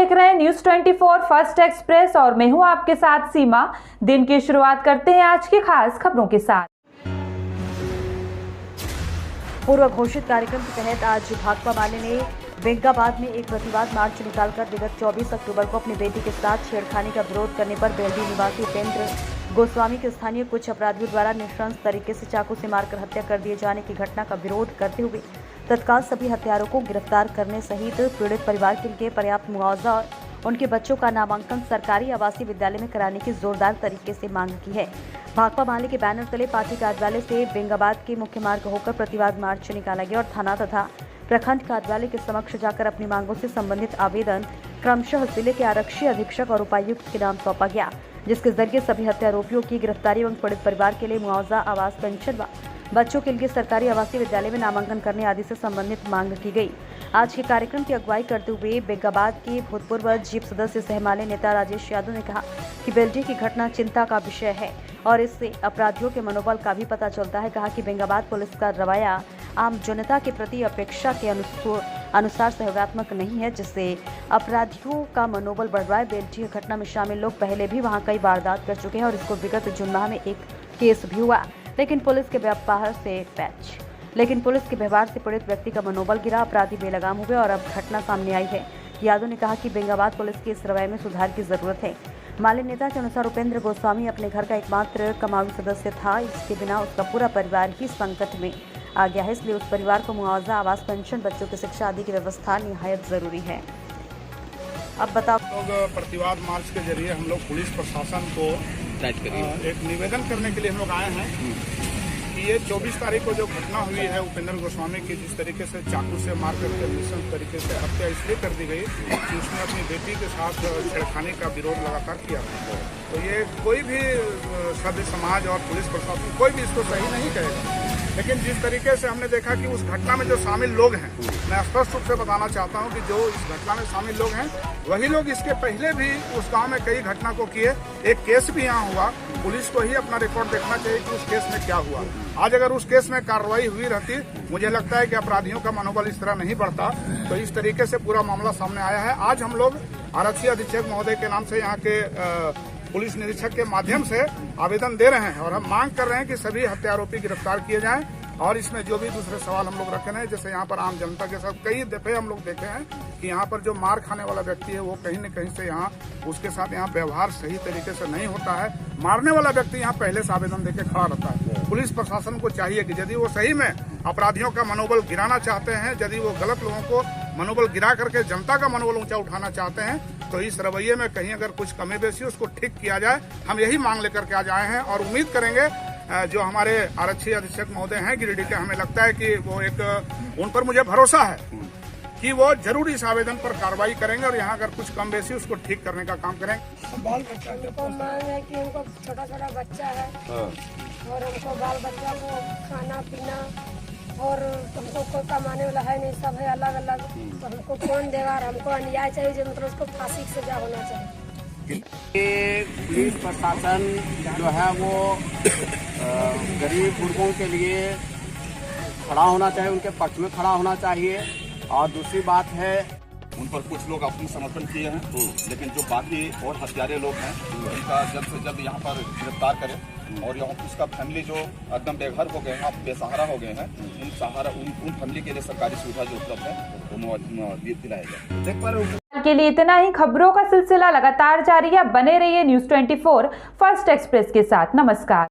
देख रहे हैं न्यूज़ 24 फर्स्ट एक्सप्रेस और मैं हूं आपके साथ सीमा। दिन की शुरुआत करते हैं आज की खास खबरों के साथ। पूर्व घोषित कार्यक्रम के तहत आज भाकपा माले ने बेंगाबाद में एक प्रतिवाद मार्च निकालकर विगत 24 अक्टूबर को अपनी बेटी के साथ छेड़खानी का विरोध करने पर बेल्डी निवासी उपेंद्र गोस्वामी के स्थानीय कुछ अपराधियों द्वारा नृशंस तरीके से चाकू से मारकर हत्या कर दिए जाने की घटना का विरोध करते हुए तत्काल सभी हत्यारों को गिरफ्तार करने सहित पीड़ित परिवार के लिए पर्याप्त मुआवजा और उनके बच्चों का नामांकन सरकारी आवासीय विद्यालय में कराने की जोरदार तरीके से मांग की है। भाकपा माले के बैनर तले पार्टी कार्यालय से बेंगाबाद के मुख्य मार्ग होकर प्रतिवाद मार्च निकाला गया और थाना तथा प्रखंड कार्यालय के समक्ष जाकर अपनी मांगों से संबंधित आवेदन क्रमशः जिले के आरक्षी अधीक्षक और उपायुक्त के नाम सौंपा गया, जिसके जरिए सभी हत्यारोपियों की गिरफ्तारी एवं पीड़ित परिवार के लिए मुआवजा, आवास, पेंशन व बच्चों के लिए सरकारी आवासीय विद्यालय में नामांकन करने आदि से संबंधित मांग की गई। आज के कार्यक्रम की अगुवाई करते हुए बेंगाबाद के भूतपूर्व जीप सदस्य सह माले नेता राजेश यादव ने कहा कि बेल्डी की घटना चिंता का विषय है और इससे अपराधियों के मनोबल का भी पता चलता है। कहा कि बेंगाबाद पुलिस का रवैया आम जनता के प्रति अपेक्षा के अनुसार सहयोगात्मक नहीं है, जिससे अपराधियों का मनोबल बढ़ रहा है। बेल्डी की घटना में शामिल लोग पहले भी वहां कई वारदात कर चुके हैं और इसको विगत जून माह में एक केस भी हुआ, लेकिन पुलिस के व्यवहार से पीड़ित व्यक्ति का मनोबल गिरा, अपराधी बेलगाम हुए और अब घटना सामने आई है। यादव ने कहा कि बेंगाबाद पुलिस के इस रवैये में सुधार की जरूरत है। माले नेता के अनुसार उपेंद्र गोस्वामी अपने घर का एकमात्र कमाऊ सदस्य था, इसके बिना उसका पूरा परिवार ही संकट में आ गया है, इसलिए उस परिवार को मुआवजा, आवास, पेंशन, बच्चों की शिक्षा आदि की व्यवस्था निहायत जरूरी है। अब बताओ, लोग प्रतिवाद मार्च के जरिए हम लोग पुलिस प्रशासन को एक निवेदन करने के लिए हम लोग आए हैं कि ये 24 तारीख को जो घटना हुई है उपेंद्र गोस्वामी की, जिस तरीके से चाकू से मार करके नृशंस तरीके से हत्या इसलिए कर दी गई कि उसने अपनी बेटी के साथ छेड़खानी का विरोध लगातार किया। तो ये कोई भी सभ्य समाज और पुलिस प्रशासन कोई भी इसको सही नहीं कहेगा, लेकिन जिस तरीके से हमने देखा कि उस घटना में जो शामिल लोग हैं, मैं स्पष्ट रूप से बताना चाहता हूं कि जो इस घटना में शामिल लोग हैं वही लोग इसके पहले भी उस गांव में कई घटना को किए। एक केस भी यहाँ हुआ, पुलिस को ही अपना रिकॉर्ड देखना चाहिए कि उस केस में क्या हुआ। आज अगर उस केस में कार्रवाई हुई रहती, मुझे लगता है कि अपराधियों का मनोबल इस तरह नहीं बढ़ता। तो इस तरीके से पूरा मामला सामने आया है। आज हम लोग आरक्षी अधीक्षक महोदय के नाम से यहाँ के पुलिस निरीक्षक के माध्यम से आवेदन दे रहे हैं और हम मांग कर रहे हैं कि सभी हत्यारोपी गिरफ्तार किए जाएं। और इसमें जो भी दूसरे सवाल हम लोग रखे हैं, जैसे यहाँ पर आम जनता के साथ कई दफे हम लोग देखे हैं कि यहाँ पर जो मार खाने वाला व्यक्ति है वो कहीं न कहीं से यहाँ उसके साथ यहाँ व्यवहार सही तरीके से नहीं होता है। मारने वाला व्यक्ति यहाँ पहले से आवेदन देके खड़ा रहता है। पुलिस प्रशासन को चाहिए कि यदि वो सही में अपराधियों का मनोबल गिराना चाहते हैं, यदि वो गलत लोगों को मनोबल गिरा करके जनता का मनोबल ऊंचा उठाना चाहते हैं, तो इस रवैये में कहीं अगर कुछ कमी बेसी उसको ठीक किया जाए। हम यही मांग लेकर के आज आए हैं और उम्मीद करेंगे जो हमारे आरक्षी अधीक्षक महोदय हैं गिरिडीह के, हमें लगता है कि वो उन पर मुझे भरोसा है कि वो जरूर इस आवेदन पर कार्रवाई करेंगे और यहाँ अगर कुछ कम बेसी उसको ठीक करने का काम करेंगे। उनको मांग है कि उनको छोटा छोटा बच्चा है और उनको बाल बच्चा को खाना पीना और हमको कोई कमाने वाला है नहीं, सब है अलग अलग। तो हमको कौन देगा, हमको अन्याय चाहिए, जो मतलब उसको फांसी की सजा होना चाहिए। पुलिस प्रशासन जो है वो गरीब बुजुर्गों के लिए खड़ा होना चाहिए, उनके पक्ष में खड़ा होना चाहिए। और दूसरी बात है, उन पर कुछ लोग अपनी समर्थन किए हैं, लेकिन जो बाकी और हत्यारे लोग हैं उनका जल्द से जल्द यहाँ पर गिरफ्तार करें और यहाँ उसका फैमिली जो एकदम बेघर हो गए हैं, बेसहारा हो गए हैं, उन फैमिली के लिए सरकारी सुविधा जो उपलब्ध है वो दिलाएगा। के लिए इतना ही। खबरों का सिलसिला लगातार जारी है, बने रहिए न्यूज़ 24 फर्स्ट एक्सप्रेस के साथ। नमस्कार।